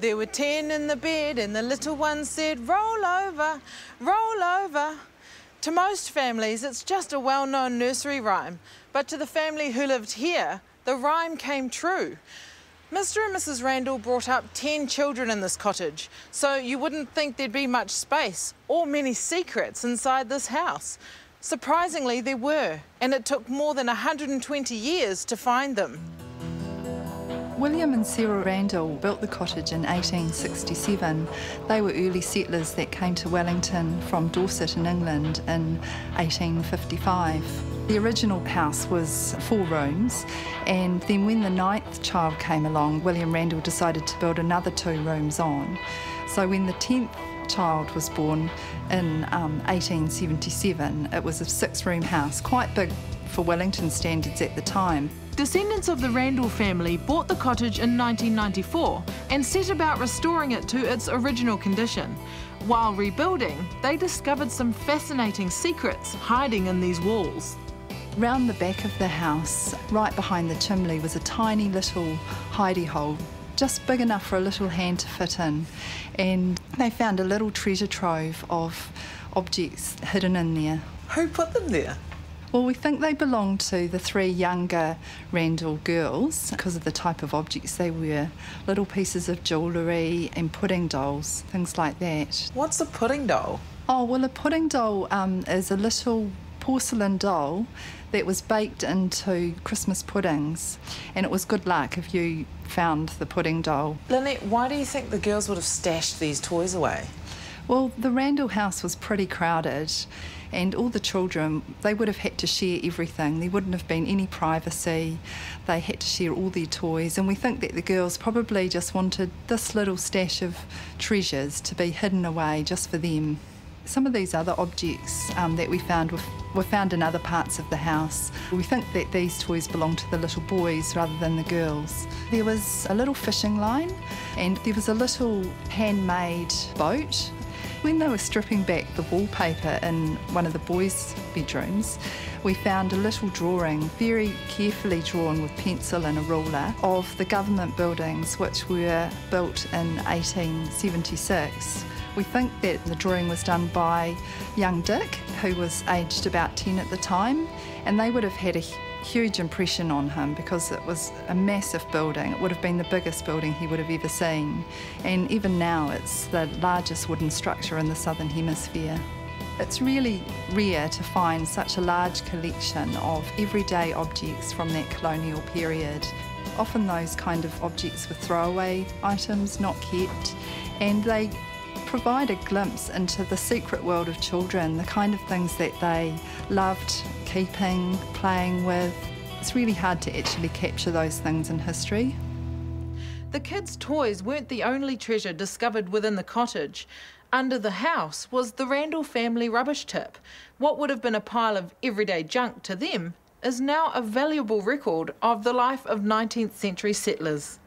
There were 10 in the bed and the little one said, roll over, roll over. To most families, it's just a well-known nursery rhyme, but to the family who lived here, the rhyme came true. Mr. and Mrs. Randall brought up 10 children in this cottage, so you wouldn't think there'd be much space or many secrets inside this house. Surprisingly, there were, and it took more than 120 years to find them. William and Sarah Randall built the cottage in 1867. They were early settlers that came to Wellington from Dorset in England in 1855. The original house was 4 rooms, and then when the 9th child came along, William Randall decided to build another 2 rooms on. So when the 10th child was born in 1877, it was a 6-room house, quite big for Wellington standards at the time. Descendants of the Randall family bought the cottage in 1994 and set about restoring it to its original condition. While rebuilding, they discovered some fascinating secrets hiding in these walls. Round the back of the house, right behind the chimney, was a tiny little hidey hole, just big enough for a little hand to fit in. And they found a little treasure trove of objects hidden in there. Who put them there? Well, we think they belonged to the 3 younger Randall girls because of the type of objects they were. Little pieces of jewellery and pudding dolls, things like that. What's a pudding doll? Oh, well, a pudding doll is a little porcelain doll that was baked into Christmas puddings, and it was good luck if you found the pudding doll. Lynette, why do you think the girls would have stashed these toys away? Well, the Randall house was pretty crowded, and all the children, they would have had to share everything. There wouldn't have been any privacy. They had to share all their toys, and we think that the girls probably just wanted this little stash of treasures to be hidden away just for them. Some of these other objects that we found were found in other parts of the house. We think that these toys belonged to the little boys rather than the girls. There was a little fishing line, and there was a little handmade boat. When they were stripping back the wallpaper in one of the boys' bedrooms, we found a little drawing, very carefully drawn with pencil and a ruler, of the government buildings which were built in 1876. We think that the drawing was done by young Dick, who was aged about 10 at the time, and they would have had a huge impression on him because it was a massive building. It would have been the biggest building he would have ever seen, and even now it's the largest wooden structure in the Southern Hemisphere. It's really rare to find such a large collection of everyday objects from that colonial period. Often those kind of objects were throwaway items, not kept, and they provide a glimpse into the secret world of children, the kind of things that they loved keeping, playing with. It's really hard to actually capture those things in history. The kids' toys weren't the only treasure discovered within the cottage. Under the house was the Randall family rubbish tip. What would have been a pile of everyday junk to them is now a valuable record of the life of 19th century settlers.